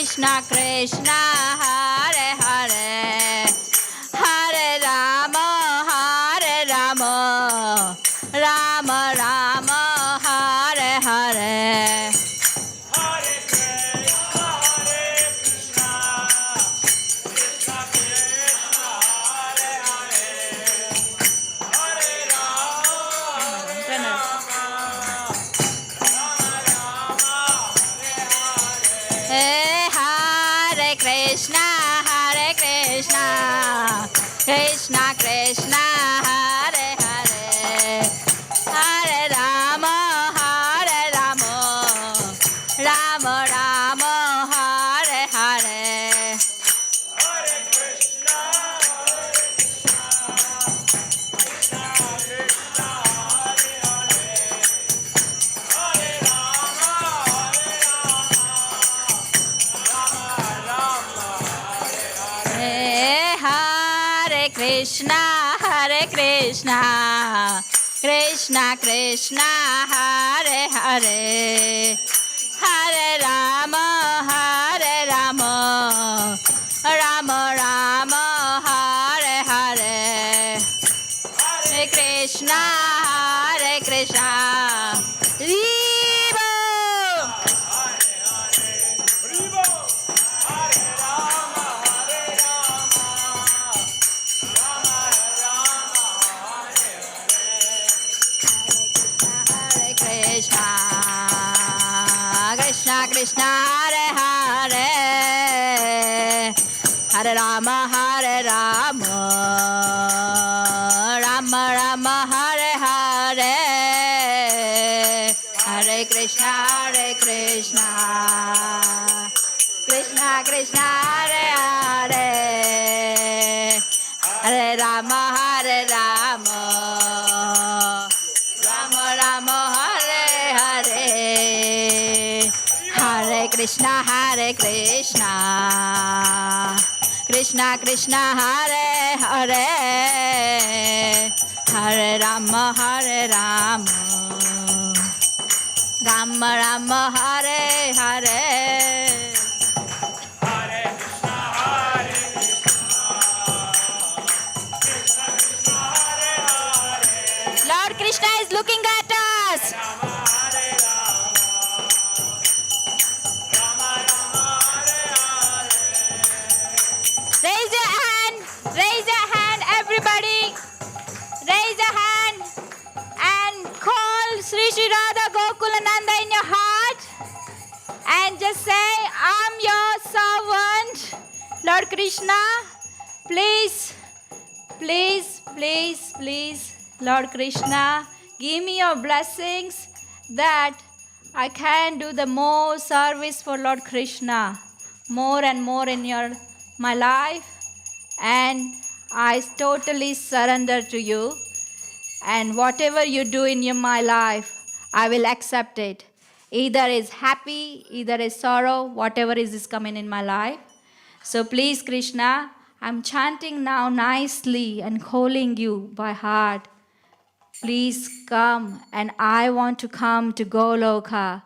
Krishna Krishna Hare Hare Hare Rama Rama Rama Hare Hare Hare Krishna, Hare Krishna, Krishna Krishna, Hare Hare, Hare Rama, Hey, Hare Krishna, Krishna Krishna, Hare Hare, Hare Rama, Rama Rama, Hare Hare. Hare Krishna, Krishna Krishna, Hare Hare, Hare Rama, Hey, Hare Krishna, Krishna Krishna, Hare Hare, Hare Rama, Rama Rama, Hare Hare, Hare Krishna, Krishna. Viva! Haribo, Hare Rama, Rama Rama, Hare Hare Krishna, Krishna Krishna, Hare Hare, Hare Rama, Rama Rama, Hare Hare, Hare Krishna, Krishna Krishna, Hare Hare, Hare Rama, Rama Rama, Hare Hare, Hare Krishna, Krishna Krishna, Hare Hare, Hare Rama, Rama Rama, Hare Hare. Hare Krishna, Krishna Krishna, Hare Hare, Lord Krishna is looking at us. Rama Hare Rama, Rama Rama, Hare Hare. Raise your hand, everybody. Raise your hand and call Sri Sri Radha Gokulananda in your heart and just say, I'm your servant, Lord Krishna. Please, Lord Krishna, give me your blessings that I can do the more service for Lord Krishna, more and more in my life, and I totally surrender to you. And whatever you do in my life, I will accept it. Either is happy, either is sorrow, whatever is coming in my life. So please, Krishna, I'm chanting now nicely and calling you by heart. Please come, and I want to come to Goloka.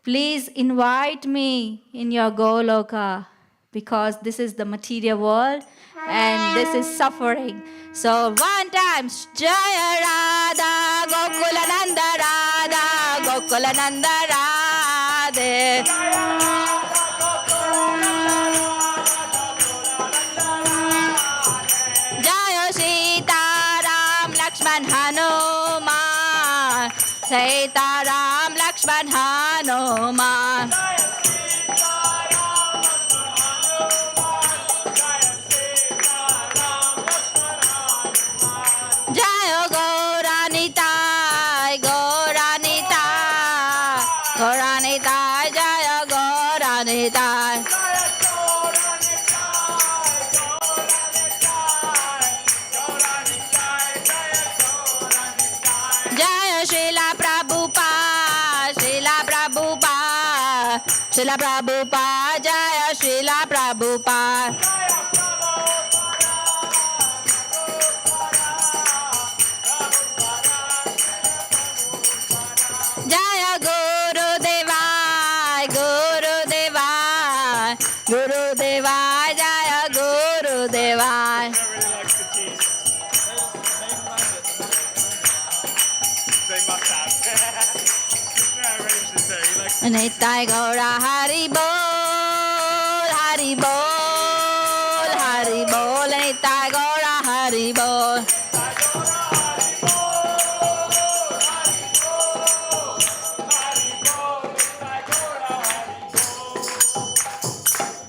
Please invite me in your Goloka, because this is the material world and this is suffering. So one time, Jaya Radha Gokulananda Radha Gokulananda Radhe. Jaya Sita Ram Lakshman Hanuman, Sita Ram Lakshman Hanuman. Jaya Gauranitai, Gauranitai, Jaya Gauranitai. Jaya Srila Prabhupada, Srila Prabhupada, Jaya Srila Prabhupada. Jaya Guru Deva, Nitai Gaura Hari Bol, Hari Bol, Hari Bol, Nitai Gaura Hari Bol.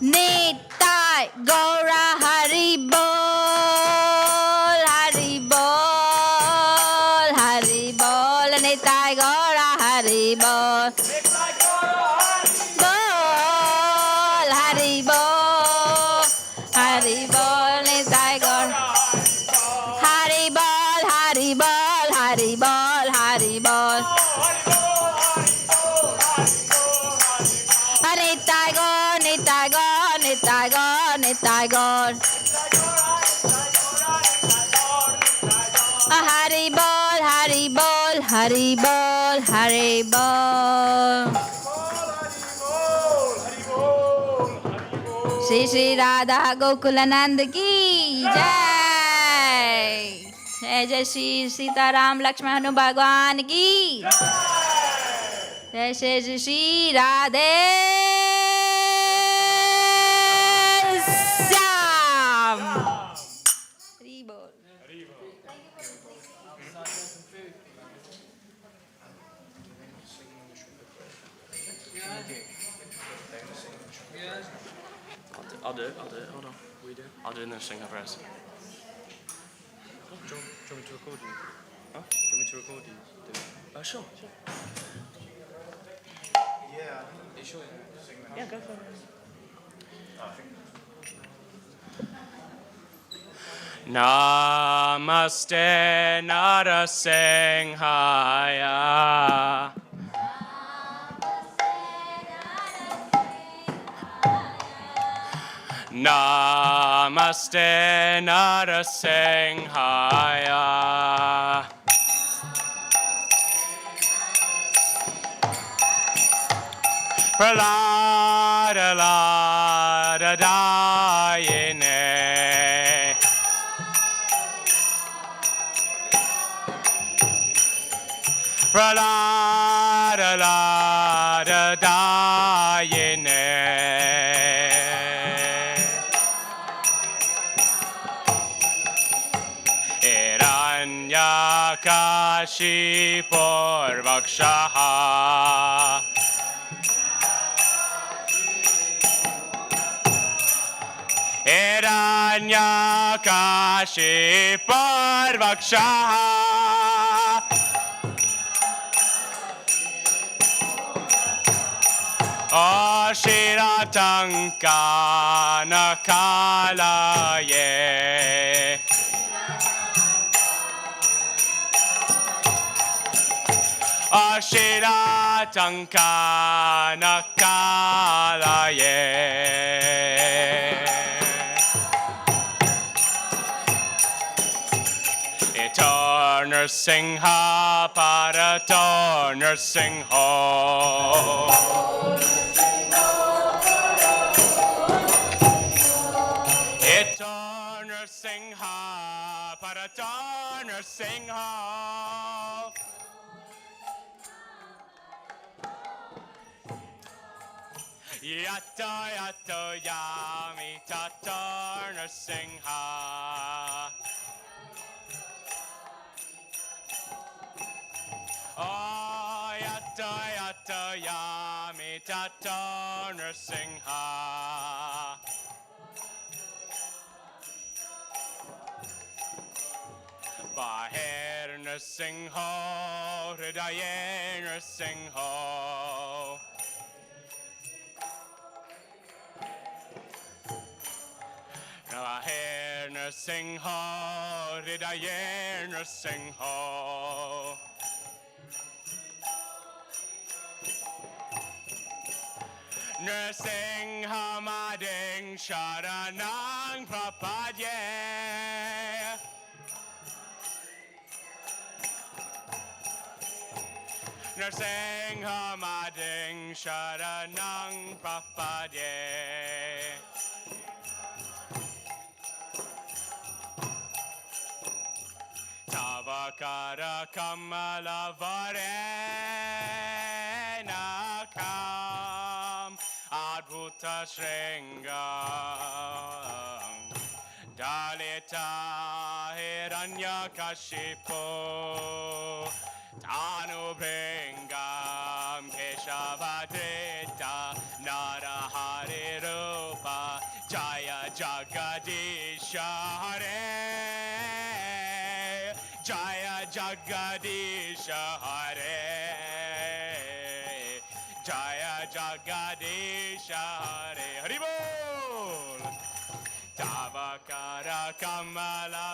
Nitai Gaura Hari Bol, Hari Bol, Hari Bol, Nitai Gaura Hari Bol. Bol, Hari Bol, Hari Bol, Nitai Gaura. Hari Bol, Hari Bol, Hari Bol, Hari Bol. Nitai Gaur, Nitai Gaur, Nitai Gaur, Nitai Gaur. Hari Bol, Hari Bol, Hari Bol, Hari Bol. Shri Shri Radha Gokulanand ki jai. Jai Jai Shri Sita Ram Lakshman Hanu Bhagwan ki jai. Jai Shri Shri Radhe Syam. Hari Bol. I'll do it. Hold on. What are you doing? I'll do it and then sing over us. Do you want me to record you? Huh? Do you want me to record you? Do it. Sure. Yeah, are you sure? Yeah, go for it. Namaste Narasimhaya. Namaste Narasimhaya. Pralada Lada Dayine. Pralada Lada Dayine. Hiranyakashipurvakshaha. Hiranyakashipurvakshaha. Ashiratanka nakalaye. Ashiratanka nakalaye. Eternal Singha Paratorner Singho. Eternal Singha Paratorner Singho. Yato yato yami tatorner Singha. Oh, yato yato yami tatorner Singha. Bahir Singho, Hridayer Singho. Bahir Singho, Hridayer Singho. Nursingha Mading Sharanang Prapadye. Nursingha Mading Sharanang Prapadye. Tavakara Kamala Varena Ka. Adbhuta Shringam Dalita Hiranyakashipo Tanubhringam Keshavadrita Narahari Rupa Jaya Jagadisha Hare Jaya Jagadisha Hare Jaya Jagadisha Hare Hari Bol Tavakara Kamala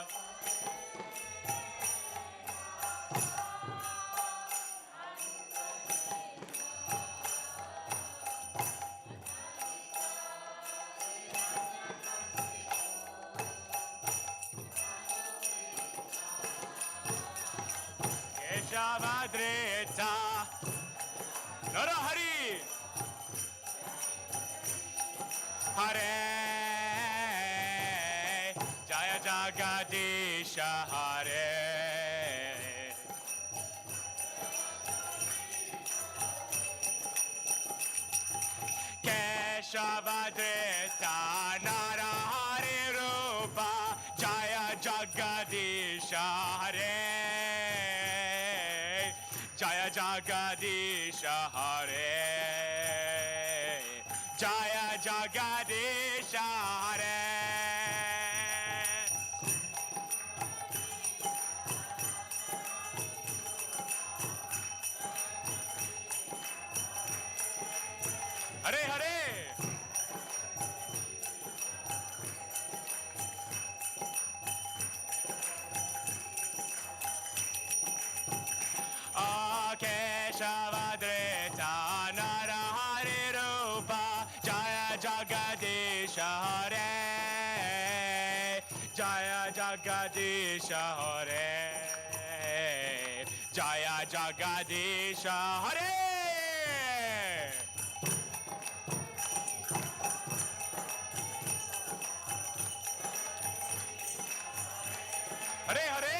Keshavadrita Narahari Hare Jaya Jagadisha Hare Keshavadrita Narahari Rupa Jaya Jagadisha Hare Jaya Jagadisha Hare Jaya Jagadisha Hare Hare Hare Keshavadrita Narahari Rupa Jaya Jagadisha Hare Jaya Jagadisha Hare Jaya Jagadisha Hare Hare Hare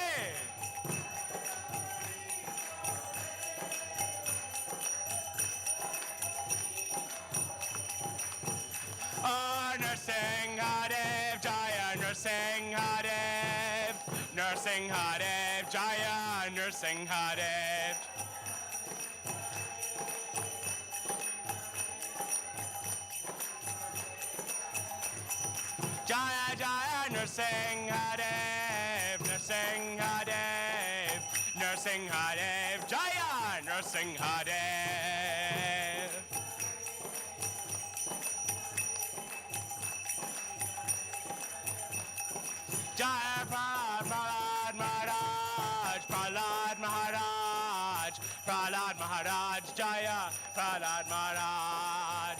Nursing Hadev Jaya Nursing Hadev Nursing Hadev Jaya Nursing Hadev Jaya Jaya Nursing Hadev Nursing Hadev Nursing Hadev Jaya Nursing Hadev Jaya Prahlad Maharaj, Prahlad Maharaj, Prahlad Maharaj, Jaya Prahlad Maharaj.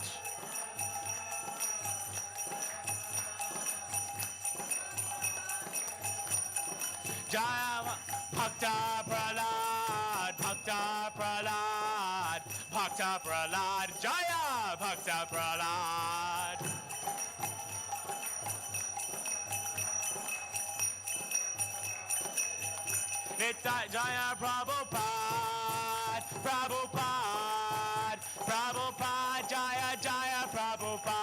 Jaya Bhakta Prahlad, Bhakta Prahlad, Bhakta Prahlad, Jaya Bhakta Prahlad. Jaya Prabhupada, Prabhupada, Prabhupada, Jaya Jaya Prabhupada.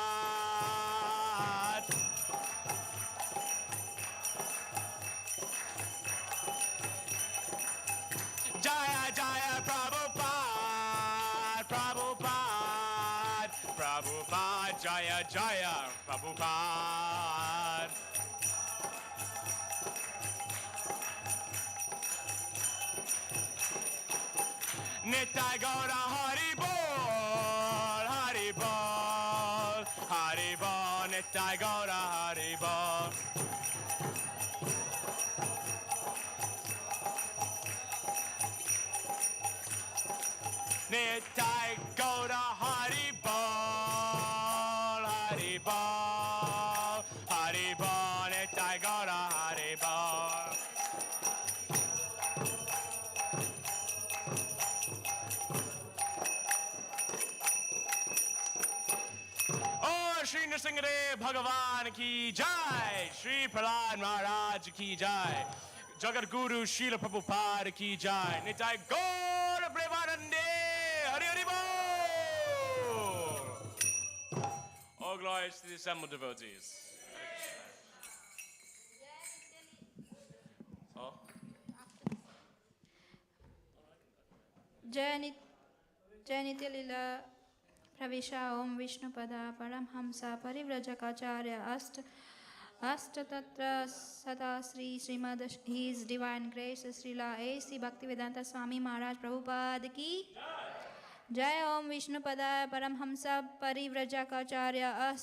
Jaya Jaya Prabhupada, Prabhupada, Prabhupada, Jaya Jaya Prabhupada. Nitai Gaura Hari Bol, Hari Bol, Hari Bol, Nitai Gaura Hari Bol. Nitai Gaura Hari Bol, Hari Bol, Hari Bol, Nitai Gaura Hari Bol. Shri Nrsimhadev Bhagavan ki jai, Shri Prahlad Maharaj ki jai, Jagat Guru Srila Prabhupada ki jai, Nitai Gaura Premanande, Hari Hari Bol. glories to the assembled devotees. Oh? Jai Nitya Lila Pravisha Om Vishnupada Paramhamsa Parivrajakacarya Ashtatra Sata Sri Srimad His Divine Grace Srila A.C. Bhaktivedanta Swami Maharaj Prabhupada Ki Jai Om Vishnupada Paramhamsa Parivrajakacarya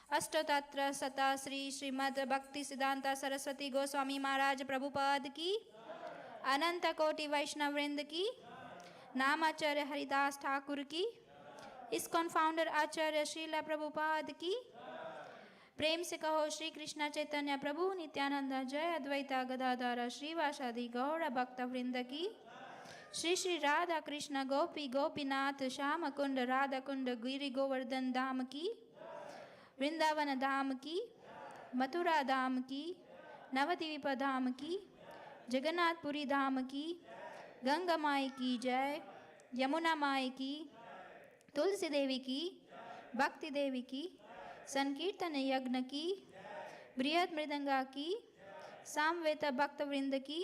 Ashtatra Sata Sri Srimad Bhakti Siddhanta Saraswati Goswami Maharaj Prabhupada Ki Ananta Koti Vaishnav Vrinda Ki नामाचार्य Haridas Thakur की ISKCON founder आचार्य श्रीला प्रभुपाद की प्रेम से कहो श्री कृष्ण चैतन्य प्रभु नित्यानंद जय अद्वैता गदाधर श्रीवासादि गौड़ भक्त वृंद की श्री श्री राधा कृष्ण गोपी गोपीनाथ श्याम कुंड राधा कुंड गिरि गोवर्धन धाम की वृंदावन धाम की मथुरा धाम की नवद्वीप धाम की जगन्नाथपुरी धाम की गंगा माई की जय यमुना माई की तुलसी देवी की भक्ति देवी की संकीर्तन यज्ञ की बृहद मृदंगा की सामवेद भक्त वृंद की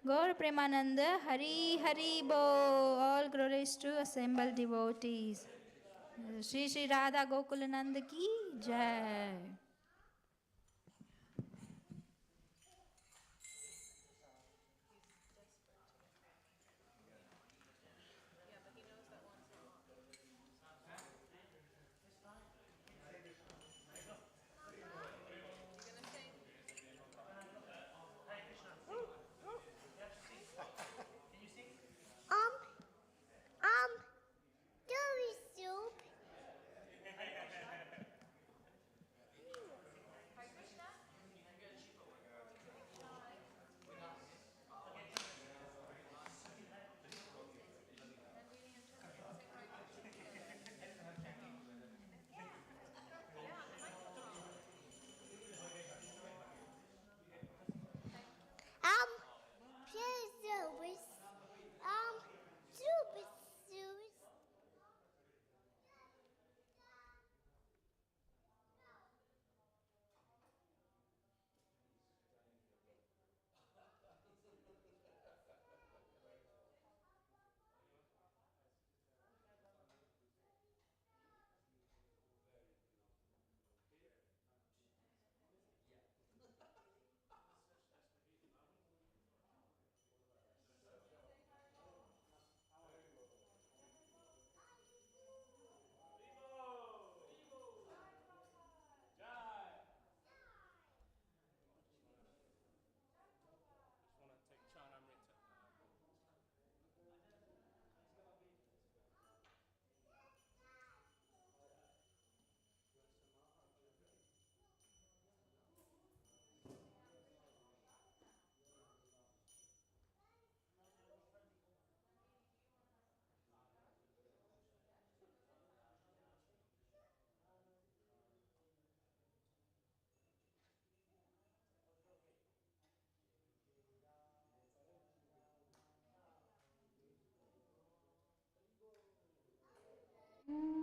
गौर प्रेमानंद हरि हरि बो all glories to assembled devotees Shri Shri Radha Gokul Nand की जय Dory soup. Service. Soup service.